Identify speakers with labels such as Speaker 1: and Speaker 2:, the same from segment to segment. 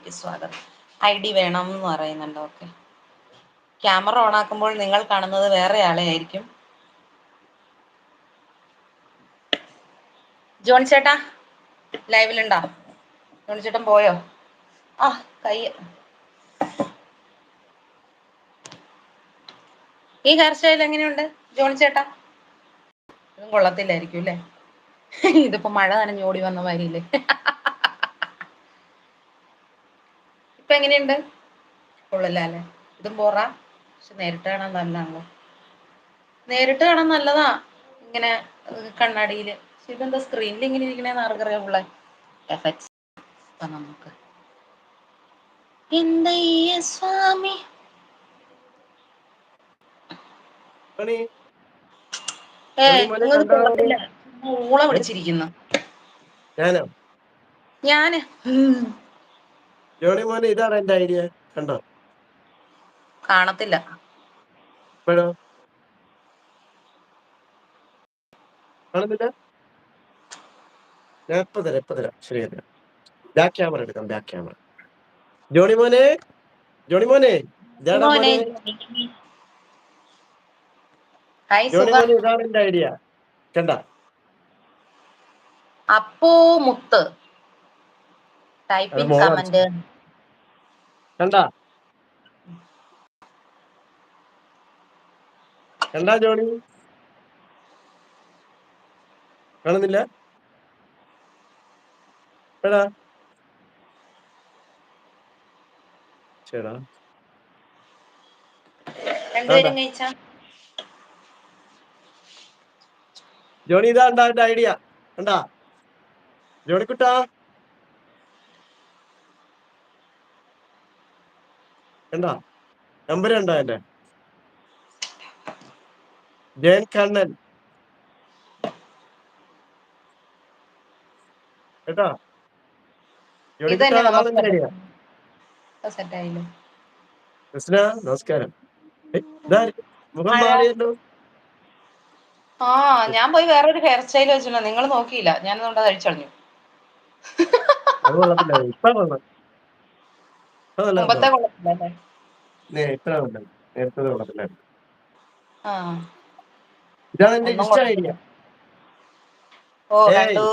Speaker 1: ലൈവിലേക്ക് സ്വാഗതം. ID വേണം എന്ന് പറയുന്നുണ്ട്. ഓക്കെ, ക്യാമറ ഓൺ ആക്കുമ്പോൾ നിങ്ങൾ കാണുന്നത് വേറെ ആളെ ആയിരിക്കും. ജോൺ ചേട്ടാ ലൈവിലുണ്ടോ? ജോൺ ചേട്ടൻ പോയോ? ആ കൈ ഈ ഹെയർ സ്റ്റൈൽ എങ്ങനെയുണ്ട് ജോൺ ചേട്ടാ? ഇതും കൊള്ളത്തില്ലായിരിക്കും അല്ലേ? ഇതിപ്പോ മഴ നനഞ്ഞ് ഓടി വന്ന മാതിരിയില്ലേ? ഇപ്പൊ എങ്ങനെയുണ്ട്? കൊള്ളല്ല അല്ലേ? ഇതും പോറാ, പക്ഷെ നേരിട്ട് കാണാൻ നല്ലതാണല്ലോ. നേരിട്ട് കാണാൻ നല്ലതാ ഇങ്ങനെ കണ്ണാടിയില്. പക്ഷെ ഇതെന്താ സ്ക്രീനിൽ ഇങ്ങനെ ഇരിക്കണേന്ന് ആർക്കറിയാം പിള്ളേ. എഫക്ട്സ് നമുക്ക് എന്തയ്യ സ്വാമി ഇങ്ങൊന്നും കൊള്ളത്തില്ല. ഊള പിടിച്ചിരിക്കുന്നു ഞാന്.
Speaker 2: ജോണി മോനെ, ഇതാണ് എന്റെ ഐഡിയ. കണ്ടോ?
Speaker 1: കാണത്തില്ല.
Speaker 2: ഇപ്പോഴോ കാണുന്നില്ല? ഞാൻ ഇപ്പൊ തരാം. ശരിയല്ല, ബാക്ക് ക്യാമറ എടുക്കാം. Back camera. ജോണി മോനെ, ഇതാടാ മോനെ. ജോണി മോനെ, ഇതാണ് എന്റെ ഐഡിയ. കണ്ട?
Speaker 1: അപ്പോ മുത്ത് ടൈപ്പിംഗ് കമന്റ്.
Speaker 2: കണ്ടാ ജോണി? കാണുന്നില്ല? എടാ ചേടാ,
Speaker 1: രണ്ടുപേരും കഴിച്ചാ?
Speaker 2: ജോണി, ഇതാണ്ടാ എന്റെ ഐഡിയ. കണ്ടാ ജോണിക്കുട്ടാ? കണ്ടാ? നമ്പർ കണ്ടാ എന്റെ? ജയൻ കണ്ണൻ കേട്ടാ? ജോണിക്കുട്ടാ, അതാണ് എന്റെ ഐഡിയ. കൃഷ്ണ, നമസ്കാരം. മുഖം മാറിയല്ലോ.
Speaker 1: ആ, ഞാൻ പോയി വേറൊരു ഹെയർ സ്റ്റൈൽ വെച്ചിട്ടുണ്ടോ? നിങ്ങൾ നോക്കിയില്ല, ഞാൻ അതുകൊണ്ട് കഴിച്ചളഞ്ഞു.
Speaker 2: അത് കൊള്ളത്തില്ല. ഇപ്പൊ കൊള്ളാം.
Speaker 1: മുമ്പത്തെ കൊള്ളത്തില്ല.
Speaker 2: നേരത്തെ കൊള്ളത്തില്ല.
Speaker 1: ആ,
Speaker 2: ഇതാണ് എന്റെ
Speaker 1: ഒന്നും
Speaker 2: ഇൻസ്റ്റ ഐഡിയ.
Speaker 1: ഓ കണ്ടു.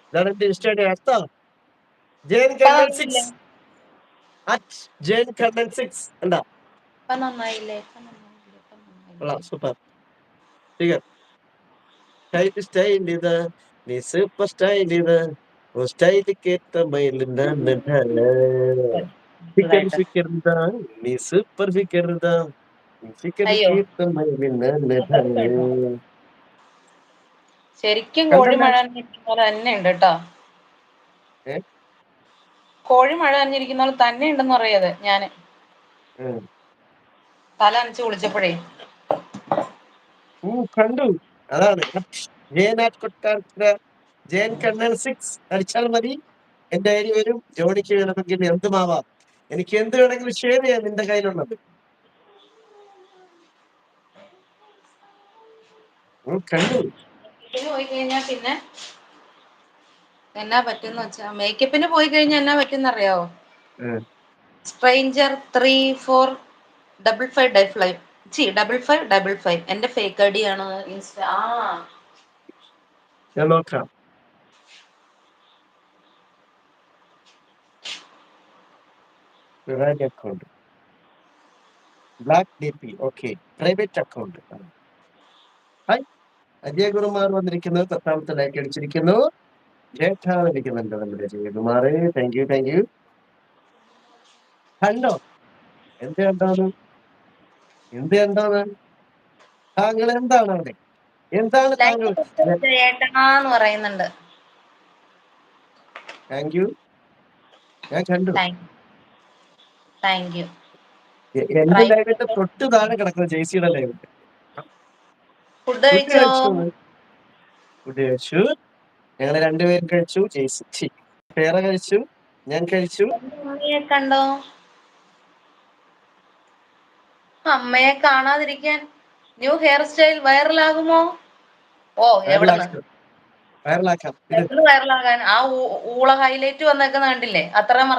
Speaker 2: ഇതാണ് എന്റെ ഇൻസ്റ്റ ഐഡിയ. ജയൻ കണ്ണൻ 6 @ജയൻ കണ്ണൻ 6 എന്താ?
Speaker 1: നന്നായില്ലേ?
Speaker 2: സൂപ്പർ. സ്റ്റൈൽ ഇത്, നീ സൂപ്പർ സ്റ്റൈൽ ഇത്, സ്റ്റൈല് കേട്ട മയിലിന്റെ നീ സൂപ്പർ ഫിക്കർ.
Speaker 1: അയ്യോ, ശരിക്കും കോഴി മഴ നനഞ്ഞിരിക്കുന്ന പോലെ തന്നെ ഉണ്ട് കേട്ടോ. കോഴി മഴ നനഞ്ഞിരിക്കുന്ന പോലെ തന്നെ ഉണ്ടെന്ന് പറയാതെ ഞാന് തല നനച്ച് കുളിച്ചപ്പോഴേ
Speaker 2: കണ്ടു. അതാണ് ജയൻ കണ്ണൻ 6 അടിച്ചാൽ മതി. എന്റെ ഐഡി വരും. ജോണിക്ക് വേണമെങ്കിൽ എന്തുമാവാം. എനിക്ക് എന്ത് വേണമെങ്കിലും ഷെയർ ചെയ്യാൻ നിന്റെ കയ്യിലുള്ളത്. കണ്ടു.
Speaker 1: പോയി കഴിഞ്ഞാ പിന്നെ എന്നാ പറ്റുന്ന വെച്ചാ, മേക്കപ്പിന് പോയി കഴിഞ്ഞാൽ എന്നാ പറ്റുന്ന അറിയാവോ? സ്ട്രേഞ്ചർ 345555 എന്റെ ഫേക്ക് ഐഡി ആണ് ഇൻസ്റ്റ.
Speaker 2: ഞാൻ നോക്കാം. Account black DP. Okay, private account. Hi, Ajayakumar വന്നിരിക്കുന്നത്. 10ാമത്തെ ലൈക്ക് അടിച്ചിരിക്കുന്നു. ജേഠ വന്നിരിക്കുന്നുണ്ട് നമ്മുടെ അജയകുമാർ. Thank you. കണ്ടോ? എന്ത് കണ്ടോന്ന്? താങ്കൾ എന്താണ് അവിടെ? എന്താണ് താങ്കൾ?
Speaker 1: ചേട്ടനാന്ന് പറയുന്നുണ്ട്.
Speaker 2: Thank you. ഞാൻ കണ്ടു.
Speaker 1: Thank you.
Speaker 2: എന്റെ ലൈവിന്റെ തൊട്ട് താഴെ കിടക്കുന്ന ജെയ്സിയുടെ ലൈവിന്റെ.
Speaker 1: ഫുഡ് കഴിച്ചു.
Speaker 2: ഞങ്ങള് രണ്ടുപേരും കഴിച്ചു. ജെയ്സി പേറ കഴിച്ചു. ഞാൻ കഴിച്ചു.
Speaker 1: കണ്ടോ? അമ്മയെ കാണാതിരിക്കാൻ ന്യൂ ഹെയർ സ്റ്റൈൽ വൈറലാകുമോ? ഓ, എവിടുന്ന്
Speaker 2: വൈറലാക്കാം.
Speaker 1: വൈറലാകാൻ? ആ ഊള ഹൈലൈറ്റ് വന്നേക്കുന്ന കണ്ടില്ലേ? അത്രയും